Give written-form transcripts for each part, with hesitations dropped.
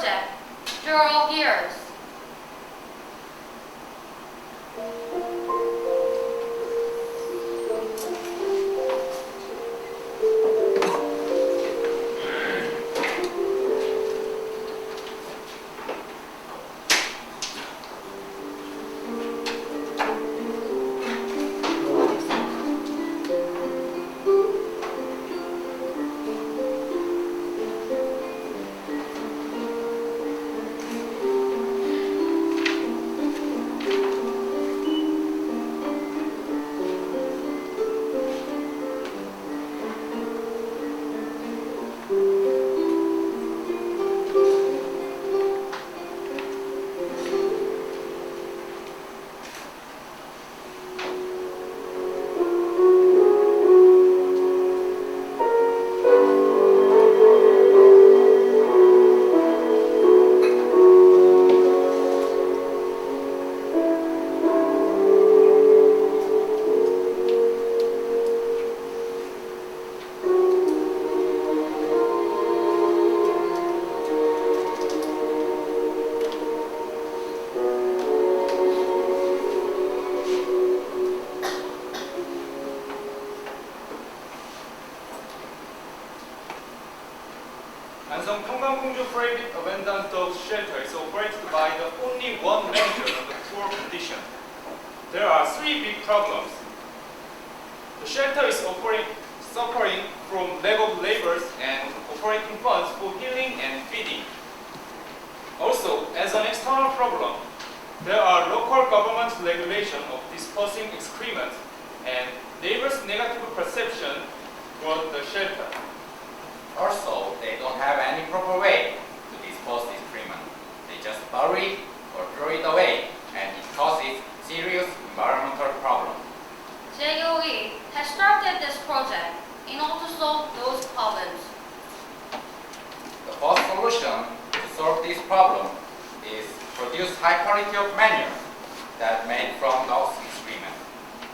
project through all years. Ansan Gyeonggi private abandoned dog shelter is operated by the only one manager on the poor condition. There are three big problems. The shelter is suffering from lack of laborers and operating funds for healing and feeding. Also, as an external problem, there are local government regulation of disposing excrement and neighbors' negative perception toward the shelter. Also, they don't have any proper way to dispose this excrement. They just bury or throw it away, and it causes serious environmental problems. JOE has started this project in order to solve those problems. The first solution to solve this problem is produce high quality of manure that made from dog's excrement.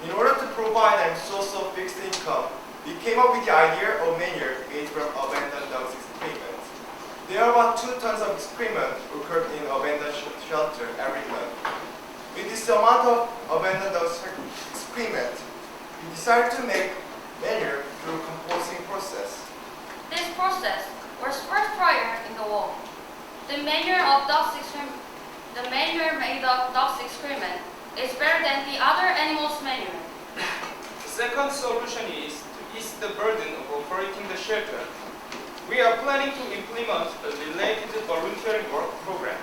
In order to provide a source of fixed income, we came up with the idea of manure made from abandoned dogs' excrement. There are about 2 tons of excrement occurred in abandoned shelter every month. With this amount of abandoned dogs' excrement, we decided to make manure through composting process. This process was first tried in the world. The manure made of dog's excrement is better than the other animals' manure. The second solution is to ease the burden of operating the shelter. We are planning to implement a related voluntary work program.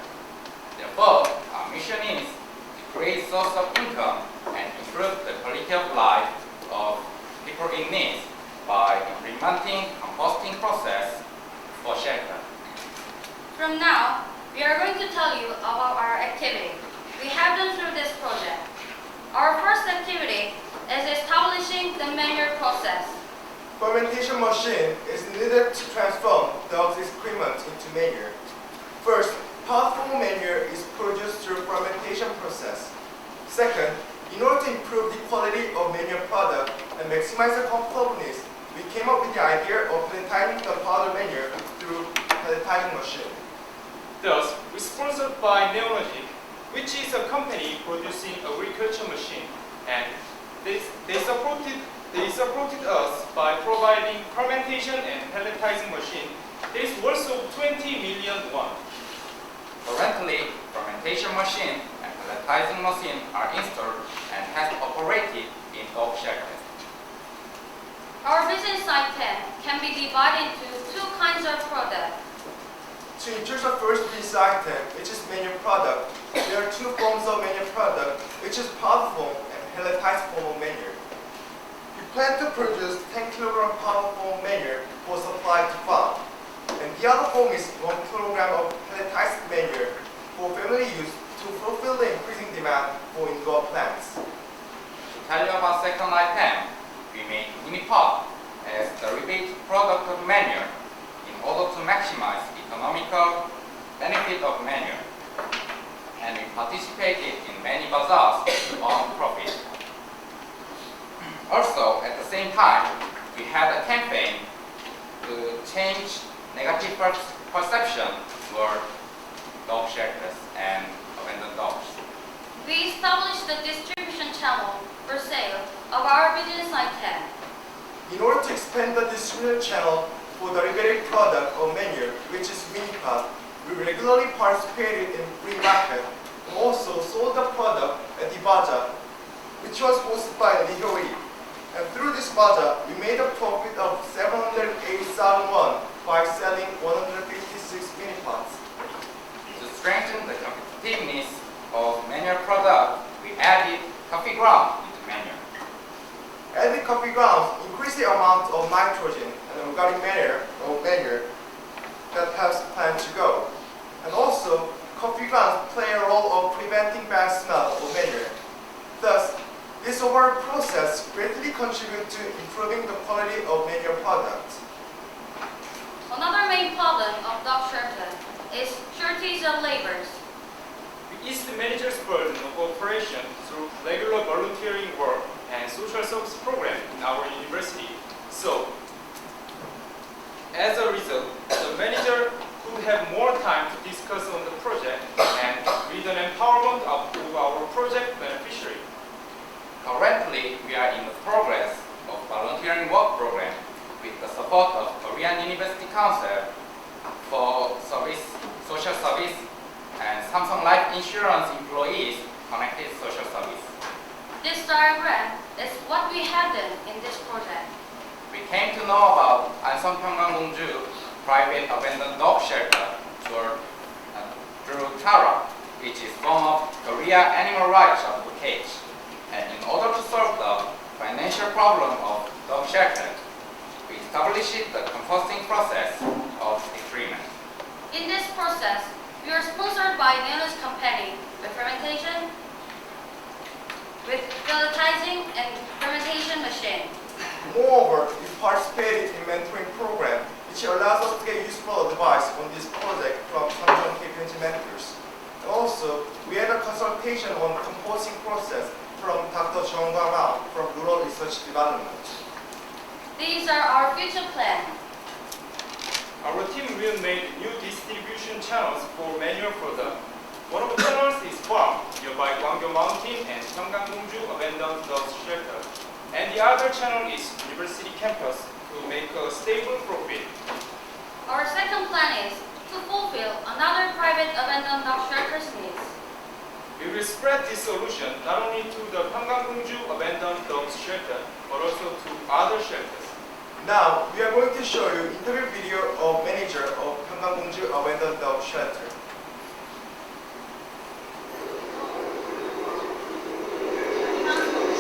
Therefore, our mission is to create source of income and improve the quality of life of people in need by implementing composting process for shelter. From now, we are going to tell you about our activity we have done through this project. Our first activity is establishing the manure process. Fermentation machine is needed to transform dog's excrement into manure. First, powerful manure is produced through fermentation process. Second, in order to improve the quality of manure product and maximize the comfortableness, we came up with the idea of pelletizing the powder manure through pelletizing machine. Thus, we sponsored by Neologic, which is a company producing agriculture machine, and they supported us by providing fermentation and pelletizing machine. There is worth of 20 million won. Currently, fermentation machine and pelletizing machine are installed and has operated in dog shelters. Our business item can be divided into 2 kinds of products. To introduce the first business item, which is manure product, there are 2 forms of manure product, which is powder form and pelletized form of manure. We plan to produce 10 kg powder form manure for supply to farm, and the other form is 1 kg of pelletized manure for family use to fulfill the increasing demand for indoor plants. To tell you about second item, we made Unipod as derivative product of manure in order to maximize economical benefit of manure, and we participated in many bazaars to earn profit. Also, at the same time, we had a campaign to change negative perception toward dog shelters and abandoned dogs. We established the distribution channel for sale of our business item. In order to expand the distribution channel for the rebate product or menu, which is Minipod, we regularly participated in free market and also sold the product at the bazaar, which was hosted by League2-2. And through this bazaar, we made a profit of 780,000 won by selling 156 mini-pots. To strengthen the competitiveness of manual product, we added coffee ground into menu. Adding coffee grounds increase the amount of nitrogen and organic matter or manure that helps plant to grow. And also, coffee grounds play a role of preventing bad smell or manure. Thus, this overall process greatly contributes to improving the quality of manure products. Another main problem of dog shelter is shortage of laborers. We ease the manager's burden of operation through regular volunteering work and social service program in our university. So, as a result, the manager could have more time to discuss on the project and with an empowerment of our project beneficiary. Currently, we are in the progress of volunteering work program with the support of Korean University Council for service, social service, and Samsung Life Insurance employees connected social service. This diagram is what we have done in this project. We came to know about Ansan Pyeonggangongju private abandoned dog shelter through Tara, which is form of Korea animal rights advocate. And in order to solve the financial problem of dog shelter, we established the composting process of excrement. In this process, we are sponsored by Neo's company with fermentation, with pelletizing and fermentation machine. Moreover, we participated in mentoring program, which allows us to get useful advice on this project from Samsung KPMG mentors. And also, we had a consultation on composting process from Dr. Jeong Rao from Rural Research Development. These are our future plans. Our team will make new distribution channels for manual product. One of the channels is farm nearby Gwangyo Mountain and Gyeonggangongju abandoned dog shelter. And the other channel is university campus to make a stable profit. Our second plan is to fulfill another private abandoned dog shelter's needs. We will spread this solution not only to the Gyeonggangongju abandoned dogs shelter, but also to other shelters. Now, we are going to show you interview video of manager of Gyeonggangongju abandoned dog shelter.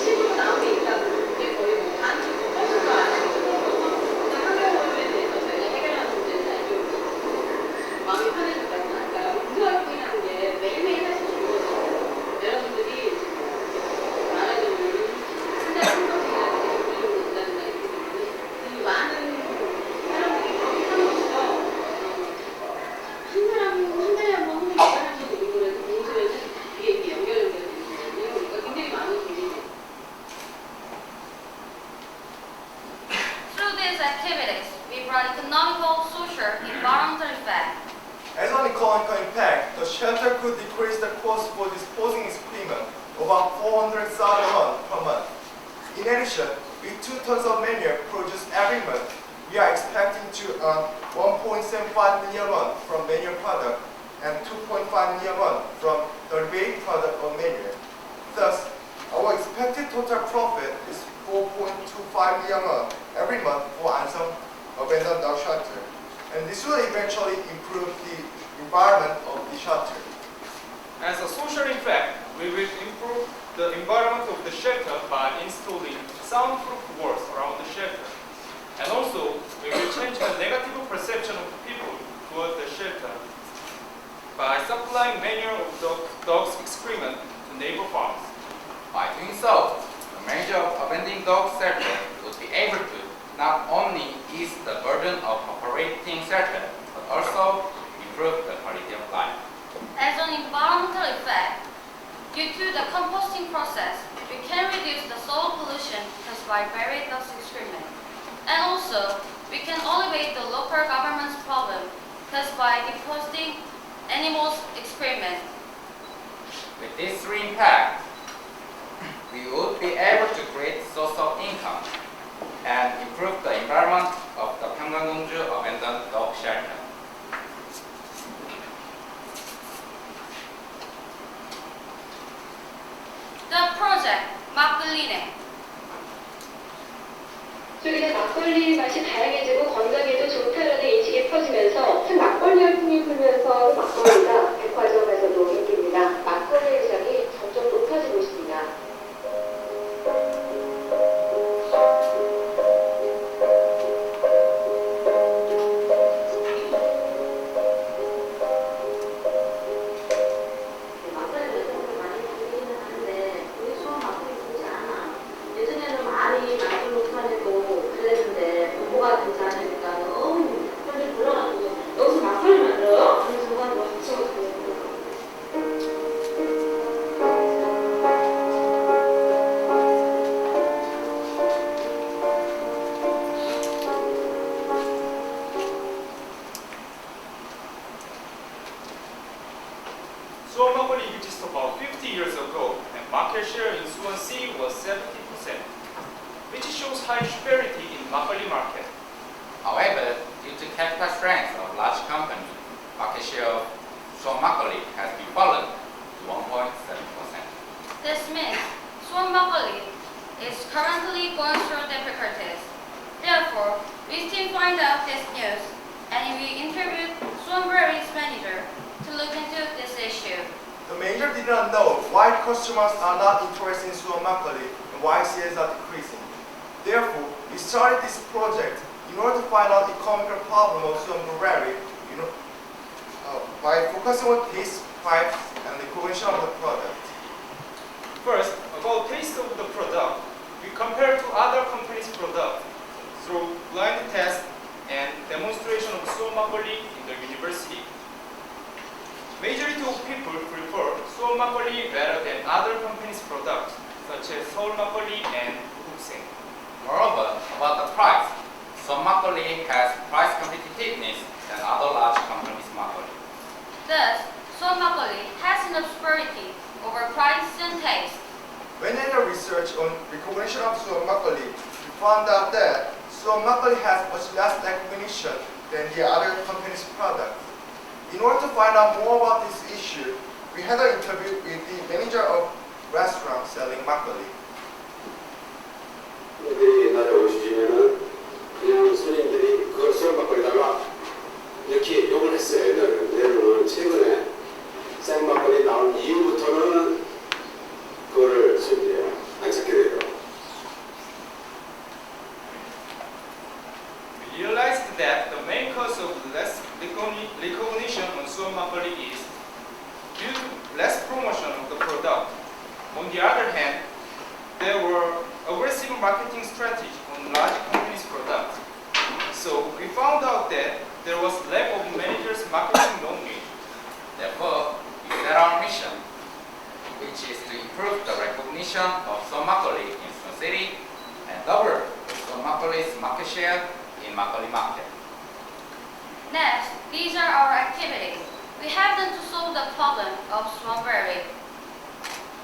실제로 나온 게 있다 보니 거의 뭐 반죽 버섯도 아니고 환경오염에 대해서 저희가 해결하는 문제는 알고 마음이 편해질 것 같아요. 운동활동이라는 게 매일매일 하시면 좋거든요. 여러분들이 말하자면 한 달에 한 번씩이라도 계속 운동을 한다는 날 있기 때문에 이 많은 사람들이 그렇게 함으로써 한 사람 한 달에 한 번 혹은 두 달에 한 번 운동을 해서 공수에는 이게 이렇게 연결되는 거거든요. 그러니까 굉장히 많은 도움이 Through these activities, we brought economical, social, environmental effect. As an economical impact, the shelter could decrease the cost for disposing excrement about 400,000 won per month. In addition, with 2 tons of manure produced every month, we are expecting to earn 1.75 million won from manure product and 2.5 million won from the rebate product of manure. Thus, our expected total profit is 4.25 million won every month for Ansong abandoned dog shelter. And this will eventually improve the environment of the shelter. As a social effect, we will improve the environment of the shelter by installing soundproof walls around the shelter. And also, we will change the negative perception of people toward the shelter by supplying manure of dogs' excrement to neighbor farms. By doing so, the manager of abandoned dog shelter would be able to not only ease the burden of operating shelter, but also improve the quality of life. As an environmental effect, due to the composting process, we can reduce the soil pollution caused by buried dust excrement. And also, we can alleviate the local government's problem caused by depositing animals' discriminant. With these three impacts, we would be able to create source of income and improve the environment of the Kyonggi abandoned dog shelter. The project 막걸리네. 최근에 막걸리 맛이 다양해지고 건강에도 좋다라는 인식이 퍼지면서 참 막걸리 열풍이 불면서 막걸리가 백화점에서도 인기입니다. 막걸리의 시장이 점점 높아지고 있습니다. 막걸리 매장도 많이 다니기는 하는데 우리 수원 막걸리 좋지 않아. 예전에는 많이 막걸리 못하내고 그랬는데 공부가 되지 않으니까 너무 빨리 불러가지고 여기서 막걸리 만들어요? 하는 순간 막 미쳐가지고 Suwon Makgeolli existed about 50 years ago, and market share in Suwon City was 70%, which shows high disparity in Makgeolli market. However, due to capital strength of large companies, market share of Suwon Makgeolli has been fallen to 1.7%. This means Suwon 막걸리 is currently going through difficulties. Therefore, we still find out this news and we interviewed Suwon Brewery's manager to look into this issue. The manager did not know why customers are not interested in Suwon Makgeolli and why sales are decreasing. Therefore, we started this project in order to find out the economical problem of Suwon Brewery by focusing on taste, price, and the recognition of the product. First, about taste of the product, we compare to other companies' product through blind test and demonstration of Suwon Makgeolli in the university. Majority of people prefer Suwon Makgeolli rather than other companies' products such as Seoul Makgeolli and Bukseng. Moreover, about the price, Suwon Makgeolli has price competitiveness than other large companies' makgeolli. Thus, Suwon 막걸리 has enough superiority over price and taste. When in the research on recognition of Suwon Makgeolli, we found out that Suwon Makgeolli has much less recognition than the other company's product. In order to find out more about this issue, we had an interview with the manager of restaurant selling 막걸리. 애들이 옛날에 오시면은 그냥 손님들이 그걸 수원막걸리다가 이렇게 욕을 했어요. 옛날에는. 얘는 최근에 생막걸리 나온 이후부터는 그거를 이제 안 찾게 돼요. We realized that the main cause of less recognition on Suwon Makgeolli is due to less promotion of the product. On the other hand, there were aggressive marketing strategies on large companies' products. So we found out that there was lack of managers' marketing knowledge. Therefore, we set our mission, which is to improve the recognition of Suwon Makgeolli in Suwon City and double Suwon Makgeolli's market share in makgeolli market. Next, these are our activities. We have them to solve the problem of Suwon Brewery.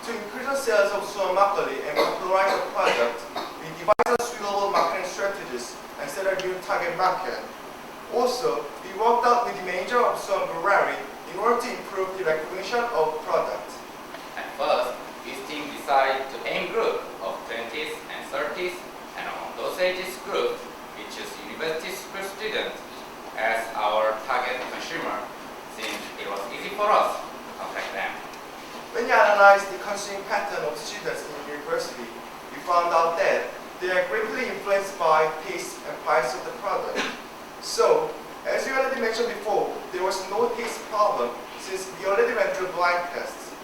To increase the sales of Suwon Makgeolli and popularize the product, we devised suitable marketing strategies and set a new target market. Also, we worked out with the manager of Suwon Brewery in order to improve the recognition of product. At first, this team decided to aim group of 20s and 30s, and among those ages group, we choose university school students as our target consumer, since it was easy for us to contact them. When you analyze the consuming pattern of students in university, we found out that they are greatly influenced by taste and price of the product. So, as we already mentioned before, there was no taste problem since we already went through blind tests.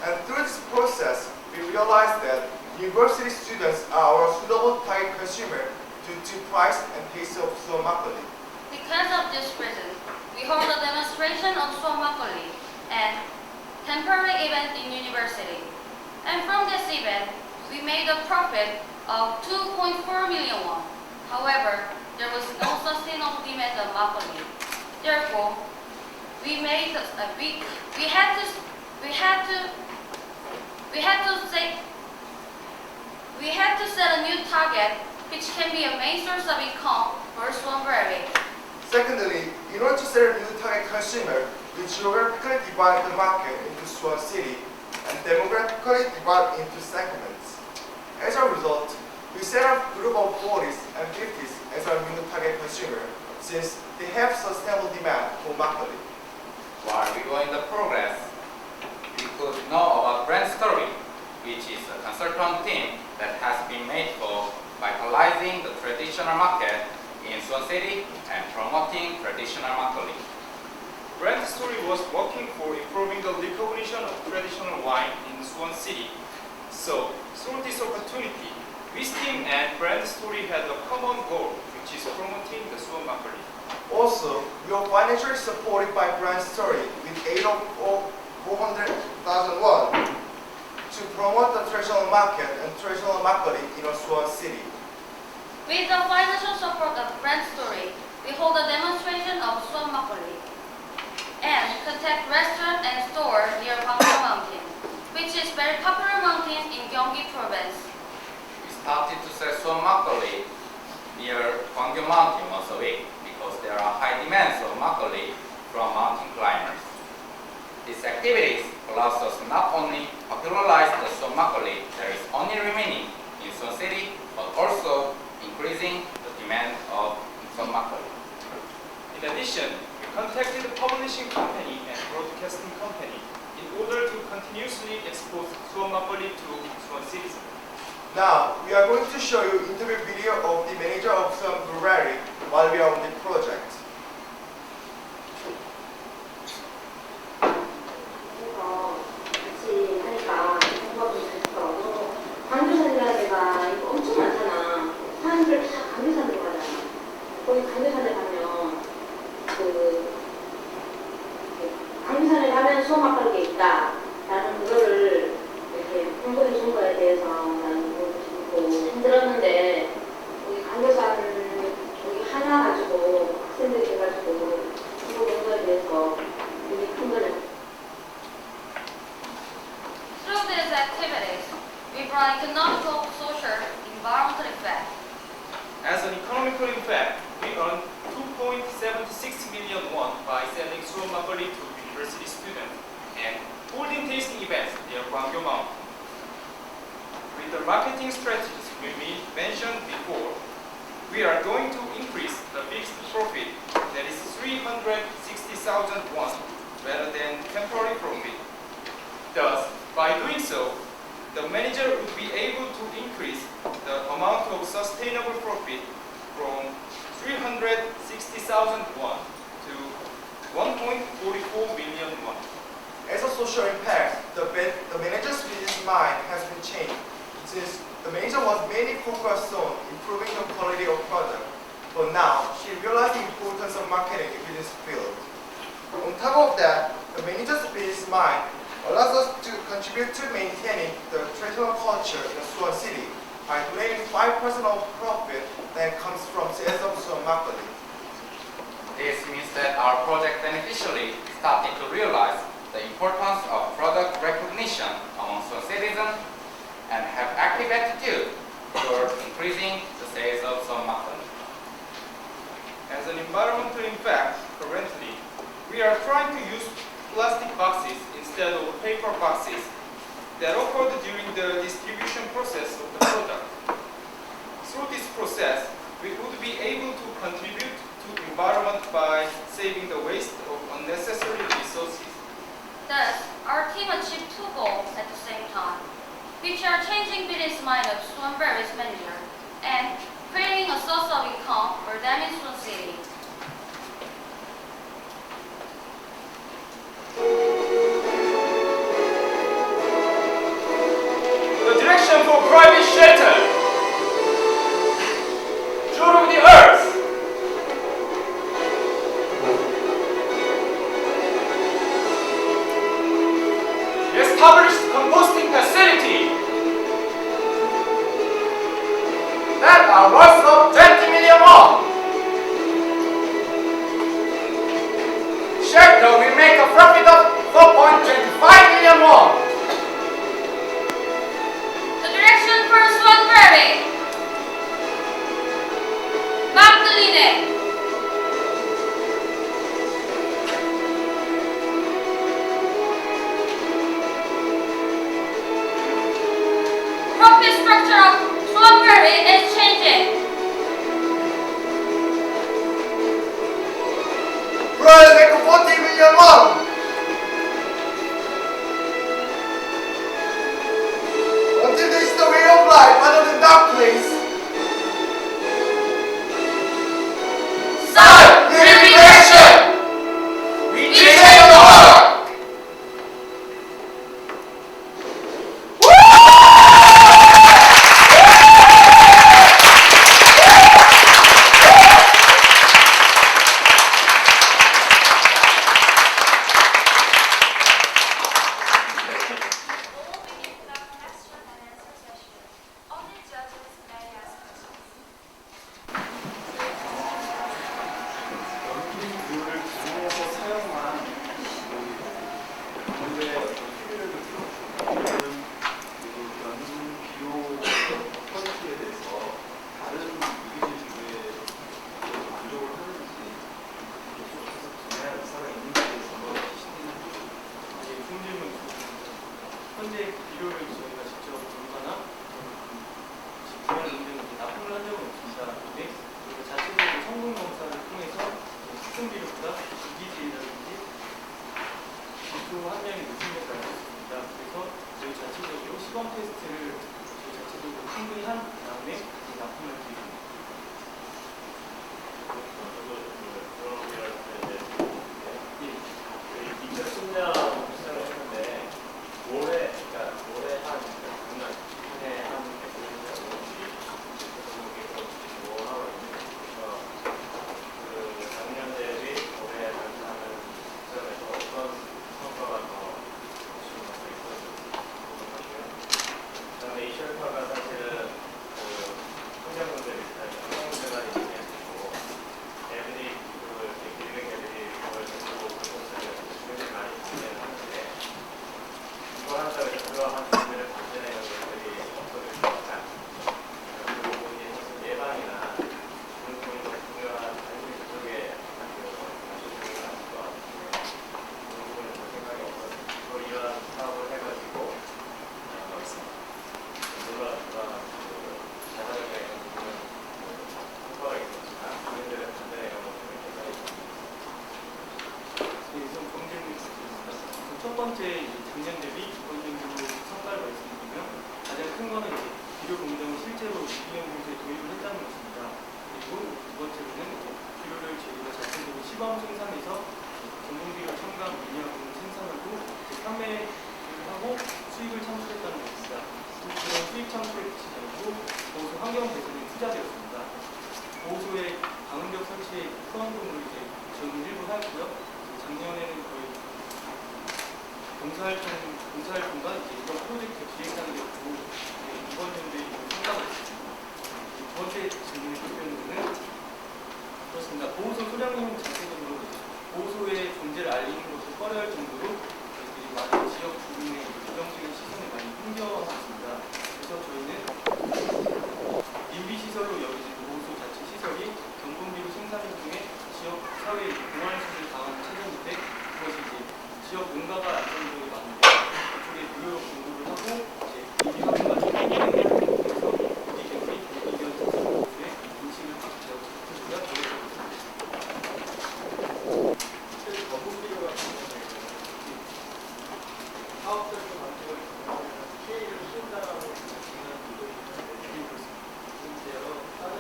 And through this process, we realized that university students are our suitable target consumer due to price and taste of Suwon Makgeolli. Because of this reason, we hold a demonstration of Suwon 막걸리 and temporary event in university. And from this event, we made a profit of 2.4 million won. However, there was no sustainable demand of 막걸리. Therefore, we made we had to set a new target, which can be a main source of income for Swanberry. Secondly, in order to set a new target consumer, we geographically divide the market into Swan City and demographically divide into segments. As a result, we set up a group of 40s and 50s as our new target consumer, since they have sustainable demand for makgeolli. While we go in the progress, we could know about brand story, which is a consultant team that has been made for vitalizing the traditional market in Swan City and promoting traditional makgeolli. Brand Story was working for improving the recognition of traditional wine in Swan City. So, through this opportunity, this team and Brand Story had a common goal, which is promoting the Swan makgeolli. Also, we are financially supported by Brand Story with aid of 400,000 won to promote the traditional market and traditional makgeolli in Swan City. With the financial support of Brand Story, we hold a demonstration of Swan makgeolli and contact restaurant and store near Gwangyo Mountain, which is very popular mountain in Kyonggi province. We started to sell Swan makgeolli near Gwangyo Mountain once a week because there are high demands of makgeolli from mountain climbers. These activities allows us not only popularize the Swan makgeolli that is only remaining in Swan City, but also increasing the demand of Swan makgeolli. In addition, we contacted the publishing company and broadcasting company in order to continuously expose Swan makgeolli to Swan citizens. Now, we are going to show you interview video of the manager of Swan Brewery while we are on the project. 그래서 같이 하니까 공부하고 있어서 광교산이라 내가 이거 엄청 많잖아. 사람들 다 광교산으로 가잖아. 거기 광교산에 가면 광교산에 가면 수원 막걸리가 있다라는 그거를 이렇게 홍보해 준 거에 대해서 나는 보고 힘들었는데 여기 광교산 여기 하나 가지고 학생들이 해가지고 홍보한 거에 대해서 되게 큰 거는. Through these activities, we brought economical, social, environmental effect. As an economical impact, we earned 2.76 million won by selling Swan makgeolli to university students and holding tasting events near Gwangyo Mountain. With the marketing strategies we mentioned before, we are going to increase the fixed profit, that is 360,000 won, rather than temporary profit. Thus, by doing so, the manager would be able to increase the amount of sustainable profit from 360,000 won to 1.44 million won. As a social impact, the manager's business mind has been changed, since the manager was mainly focused on improving the quality of product, but now she realized the importance of marketing in this field. On top of that, the manager's business mind allows us to contribute to maintaining the traditional culture in Swan City by donating 5% of profit that comes from sales of Swan makgeolli. This means that our project beneficially started to realize the importance of product recognition among Swan citizens and have active attitude toward increasing the sales of Swan makgeolli. As an environmental impact, currently, we are trying to use plastic boxes instead of paper boxes that occurred during the distribution process of the product. Through this process, we would be able to contribute to environment by saving the waste of unnecessary resources. Thus, our team achieved two goals at the same time, which are changing business mind of Swanberry's manager and creating a source of income for them in Swan City. The direction for private shelter. Jewel of the earth. Established composting facility. That are worth of 20 million won. Shelter will Strawberry is changing. Bro, make a 40 million won. Until this is the way of life other than that place. Son, unification! We change the world! All begin with our question and answer session. Only judges may ask questions. 연기료를 기준에서 사용한 건데 필요를 연기료 퀄리티에 대해서 다른 유기질이 왜 만족을 하는지 정말 의사가 있는지에 대해서 질문 현재 비료를 저희가 직접 얼마나 집중하는 문제는 납품을 한 적은 없습니다. 근데 저희가 자체적으로 성분 검사를 통해서 식품 비료보다 유기질이라든지 지수 함량이 높은 것을 알고 있습니다. 그래서 저희 자체적으로 시범 테스트를 저희 자체적으로 충분히 한 다음에 납품을 드립니다. 첫 번째 작년 대비 이번 연도로 성과를 말씀드리면 가장 큰 거는 비료 공정을 실제로 유기농 공정에 도입을 했다는 것입니다. 그리고 두 번째로는 비료를 저희가 자체적으로 시범 생산해서 전분비료 첨가 미니하고 생산하고 판매를 하고 수익을 창출했다는 것입니다. 그런 수익 창출에 그치지 않고 보호소 환경 개선에 투자되었습니다. 보호소의 방음벽 설치에 후원금을 저는 일부 하였고요. 작년에는 거의 봉사활동과 이번 프로젝트 기획단이었고 이번 연도에 성과가 있습니다. 두 번째 질문의 답변은 그렇습니다. 보호소 소장님 자체적으로 보호소의 존재를 알리는 것을 꺼려할 정도로 많은 지역 주민의 부정적인 시선을 많이 풍겨왔습니다. 그래서 저희는 임비시설로 여겨진 보호소 자체 시설이 경분비료 생산을 통해 지역 사회에 공활수를 당하는 체제인데 그것이 지역 농가가 안정적이 많은데 그쪽에 무료 공급을 하고 이미 확인 맞춰서 그래서 유기견이 유기견 보호소의 인식을 지역 지도가 노력하고 있습니다. 전분비료 같은 경우에 사업자들 관계를 피해를 키운다라고 지금 의도를 있는데 실제로 다른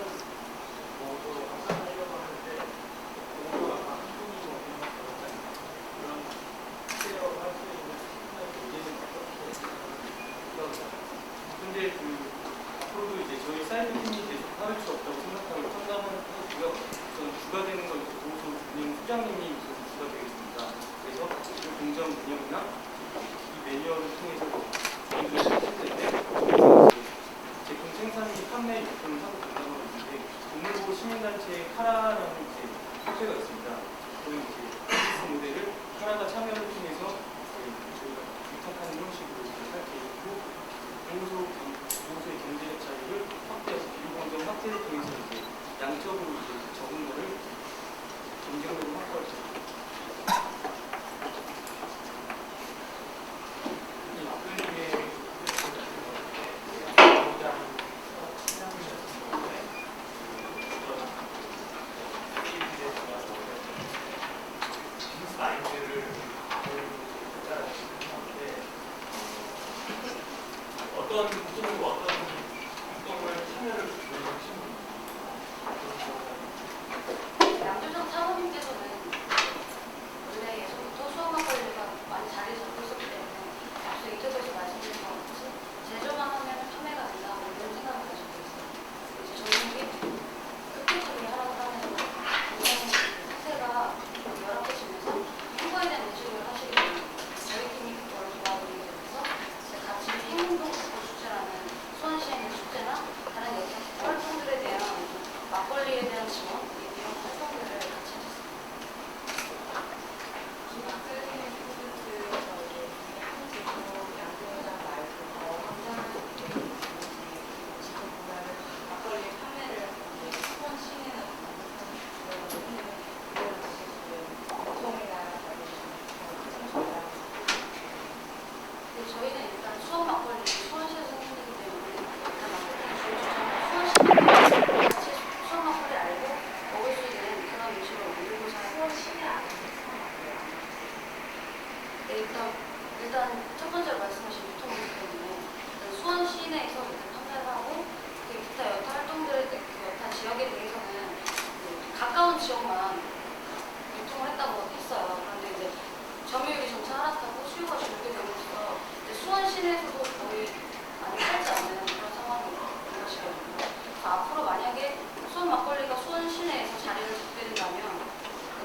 보호소 확산하려고 하는데 보호소가 다 한국이고 그런 피해라고 할 수 있는 문제는 어떻게 생각하세요? 근데 앞으로도 저희 사이트 팀이 계속 하를 수 없다고 생각하고 상담을 하고요. 우선 주가 되는 건 보호소 운영 수장님이 우선 주가 되겠습니다. 그래서 그 공정 운영이나 이 매뉴얼을 통해서 저희들이 실시할 때 제품 생산 및 판매 유통을 하고 담당하고 있는데 동물보호 시민단체 카라라는 협회가 있습니다. 거기 비즈니스 모델을 카라가 참여를 통해서 저희가 위탁하는 형식으로 할 계획이고 보호소의 경제적 자유를 확대해서 비료공정 확대를 통해서 양적으로 적은 거를 경쟁력을 확보할 수 있습니다. 어떤 구조로 어떤 활동을 참여를 주시는 양조장 사모님께서는 원래 예전부터 수원 막걸리가 많이 자리 잡고 있었기 때문에 앞서 인터뷰에서 말씀드린 것 같이 제조만 하면 판매가 된다 이런 생각을 가지고 있어요. 이제 저희는 급격하게 하라고 하면서 상세가 열악해지면서 홍보에 대한 인식을 하시게 되면 저희 팀이 그걸 도와드리게 되면서 같이 행동 축제라는 수원시에 있는 축제나 다른 여타 활동들에 대한 막걸리에 대한 지원 이런 활동들을 같이 했습니다. 막걸리는 프로젝트에서 이제 한 제조 양조장 말고 더 확장할 수 있게 지금 보면은 막걸리 판매를 수원 시내나 저희는 일단 수원 막걸리 수원시에서 생산되기 때문에 일단 막걸리 주요주장은 수원시에 같이 수원 막걸리 알고 먹을 수 있는 그런 음식을 만들고자 수원 시내 안에서 네, 일단 첫 번째로 말씀하신 유통이기 때문에 수원 시내에서 일단 판매를 하고 기타 여타 활동들에 그 여타 지역에 대해서는 가까운 지역만 유통을 했다고 했어요. 그런데 이제 점유율이 점차 하락하고 수요가 줄게 되면서 수원 시내에서도 거의 많이 살지 않는 그런 상황이 된 것이거든요. 그래서 앞으로 만약에 수원 막걸리가 수원 시내에서 자리를 잡게 된다면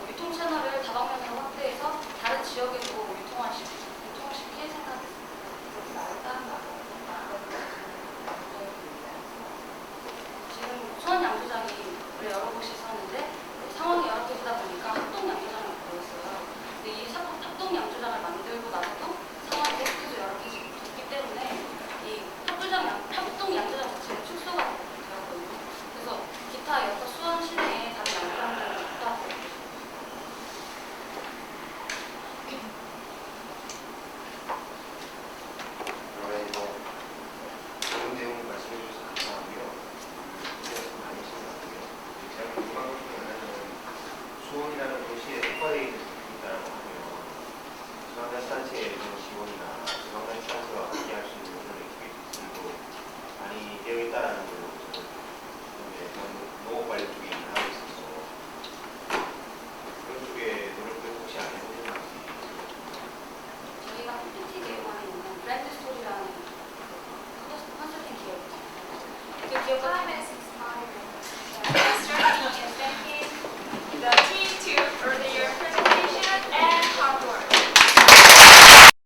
유통 채널을 다방면으로 확대해서 다른 지역에도 유통시킬 생각입니다. 지금 수원 양조장이 원래 여러 곳이 있었는데 상황이 열악해지다 보니까 합동 양조장을 만들었어요. 근데 이 합동 양조장을 만들고 나서도 상황이 계속해서 열악해졌기 때문에 이 합동 양조장 자체가 축소가 되었거든요. 그래서 기타 여타 수원 시내에 다른 양조장들을 확대하고 그러면 좋은 내용 말씀해 주셔서 감사하고요. 그래서 많이 신기하고요. 제가 궁금한 것 중에 하나는 수원이라는 도시에 특화되어 있는 부분이라고 하면 지방자치단체의 이런 지원이나 지방자치단체와 함께 할 수 있는 그런 액티비티들도 많이 되어 있다는 걸로 저는 농업관리 쪽에 일을 하고 있어서 그런 쪽에 노력을 혹시 안 해보셨는지. 저희가 PPT 기획안에 있는 브랜드 스토리라는 컨설팅 기업이잖아요. 그 기업과 KMS